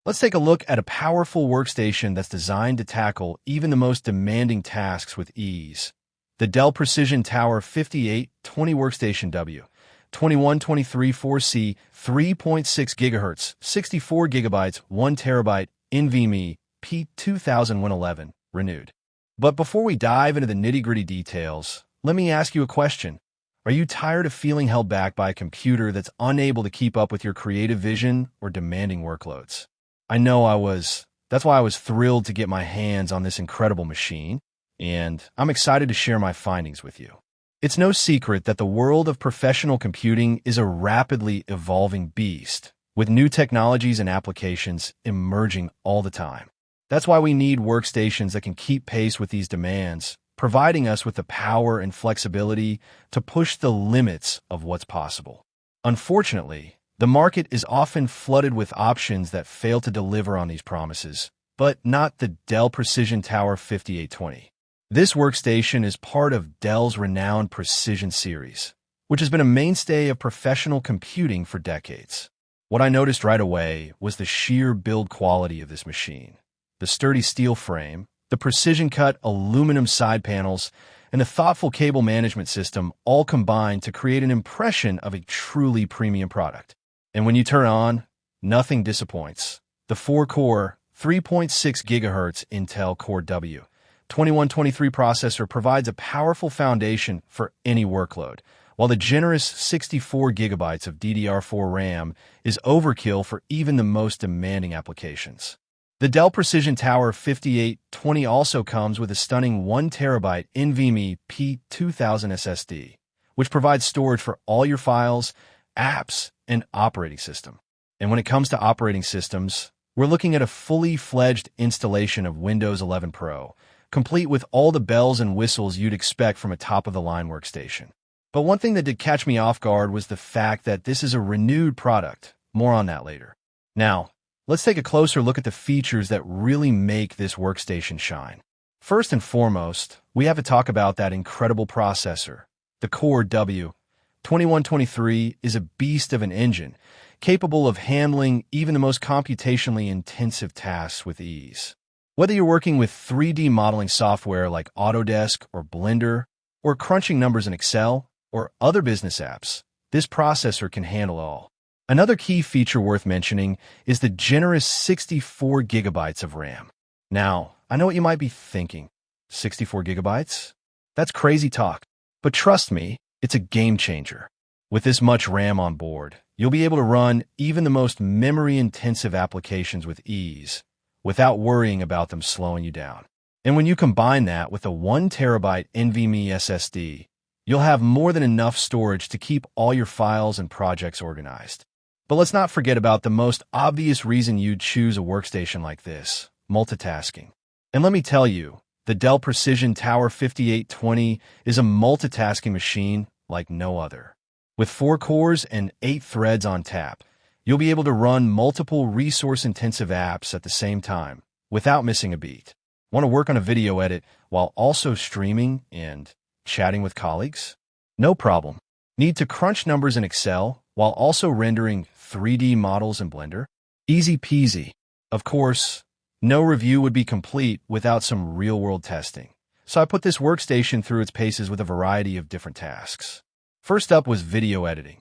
Let's take a look at a powerful workstation that's designed to tackle even the most demanding tasks with ease. The Dell Precision Tower 5820 Workstation W-2123 4C 3.6 GHz 64 GB 1 TB NVMe P2000 renewed. But before we dive into the nitty-gritty details, let me ask you a question. Are you tired of feeling held back by a computer that's unable to keep up with your creative vision or demanding workloads? I know I was. That's why I was thrilled to get my hands on this incredible machine, and I'm excited to share my findings with you. It's no secret that the world of professional computing is a rapidly evolving beast, with new technologies and applications emerging all the time. That's why we need workstations that can keep pace with these demands, providing us with the power and flexibility to push the limits of what's possible. Unfortunately, the market is often flooded with options that fail to deliver on these promises, but not the Dell Precision Tower 5820. This workstation is part of Dell's renowned Precision series, which has been a mainstay of professional computing for decades. What I noticed right away was the sheer build quality of this machine. The sturdy steel frame, the precision-cut aluminum side panels, and a thoughtful cable management system all combine to create an impression of a truly premium product. And when you turn on, nothing disappoints. The 4-core, 3.6 GHz Intel Core W-2123 processor provides a powerful foundation for any workload, while the generous 64 GB of DDR4 RAM is overkill for even the most demanding applications. The Dell Precision Tower 5820 also comes with a stunning 1 TB NVMe P2000 SSD, which provides storage for all your files, apps, and operating system. And when it comes to operating systems, we're looking at a fully fledged installation of Windows 11 Pro, complete with all the bells and whistles you'd expect from a top-of-the-line workstation. But one thing that did catch me off guard was the fact that this is a renewed product. More on that later. Now, let's take a closer look at the features that really make this workstation shine. First and foremost, we have to talk about that incredible processor. The Core W-2123 is a beast of an engine, capable of handling even the most computationally intensive tasks with ease. Whether you're working with 3D modeling software like Autodesk or Blender, or crunching numbers in Excel, or other business apps, this processor can handle all. Another key feature worth mentioning is the generous 64 GB of RAM. Now, I know what you might be thinking. 64 GB? That's crazy talk. But trust me, it's a game changer. With this much RAM on board, you'll be able to run even the most memory-intensive applications with ease, without worrying about them slowing you down. And when you combine that with a 1 TB NVMe SSD, you'll have more than enough storage to keep all your files and projects organized. But let's not forget about the most obvious reason you'd choose a workstation like this: multitasking. And let me tell you, the Dell Precision Tower 5820 is a multitasking machine like no other. With 4 cores and 8 threads on tap, you'll be able to run multiple resource-intensive apps at the same time, without missing a beat. Want to work on a video edit while also streaming and chatting with colleagues? No problem. Need to crunch numbers in Excel while also rendering 3D models in Blender? Easy peasy. Of course, no review would be complete without some real-world testing. So I put this workstation through its paces with a variety of different tasks. First up was video editing.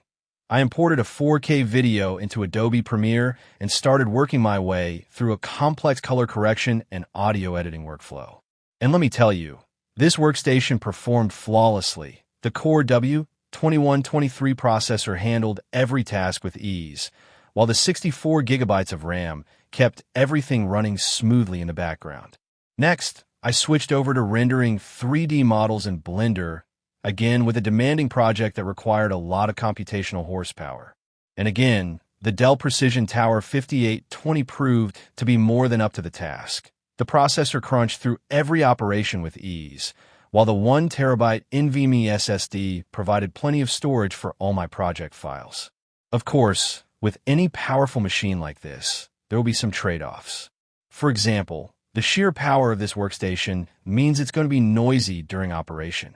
I imported a 4K video into Adobe Premiere and started working my way through a complex color correction and audio editing workflow. And let me tell you, this workstation performed flawlessly. The Core W-2123 processor handled every task with ease, while the 64 GB of RAM kept everything running smoothly in the background. Next, I switched over to rendering 3D models in Blender, again with a demanding project that required a lot of computational horsepower. And again, the Dell Precision Tower 5820 proved to be more than up to the task. The processor crunched through every operation with ease, while the 1 TB NVMe SSD provided plenty of storage for all my project files. Of course, with any powerful machine like this, there will be some trade-offs. For example, the sheer power of this workstation means it's going to be noisy during operation.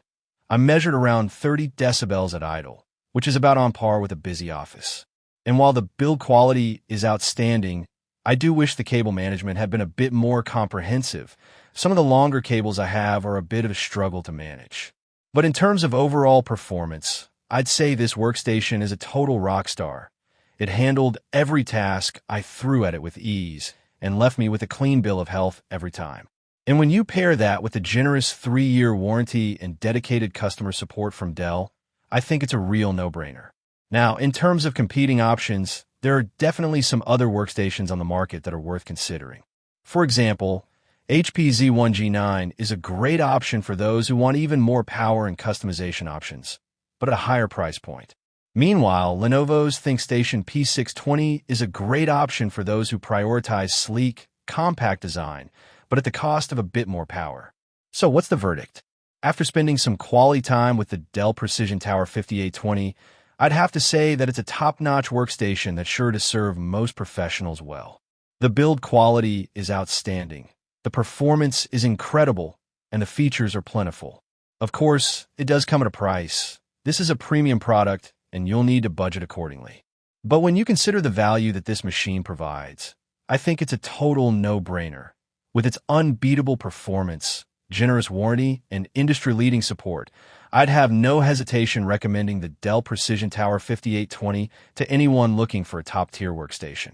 I'm measured around 30 decibels at idle, which is about on par with a busy office. And while the build quality is outstanding, I do wish the cable management had been a bit more comprehensive. Some of the longer cables I have are a bit of a struggle to manage. But in terms of overall performance, I'd say this workstation is a total rock star. It handled every task I threw at it with ease and left me with a clean bill of health every time. And when you pair that with a generous 3-year warranty and dedicated customer support from Dell, I think it's a real no-brainer. Now, in terms of competing options, there are definitely some other workstations on the market that are worth considering. For example, HP Z1G9 is a great option for those who want even more power and customization options, but at a higher price point. Meanwhile, Lenovo's ThinkStation P620 is a great option for those who prioritize sleek, compact design, but at the cost of a bit more power. So what's the verdict? After spending some quality time with the Dell Precision Tower 5820, I'd have to say that it's a top-notch workstation that's sure to serve most professionals well. The build quality is outstanding, the performance is incredible, and the features are plentiful. Of course, it does come at a price. This is a premium product, and you'll need to budget accordingly. But when you consider the value that this machine provides, I think it's a total no-brainer. With its unbeatable performance, generous warranty, and industry-leading support, I'd have no hesitation recommending the Dell Precision Tower 5820 to anyone looking for a top-tier workstation.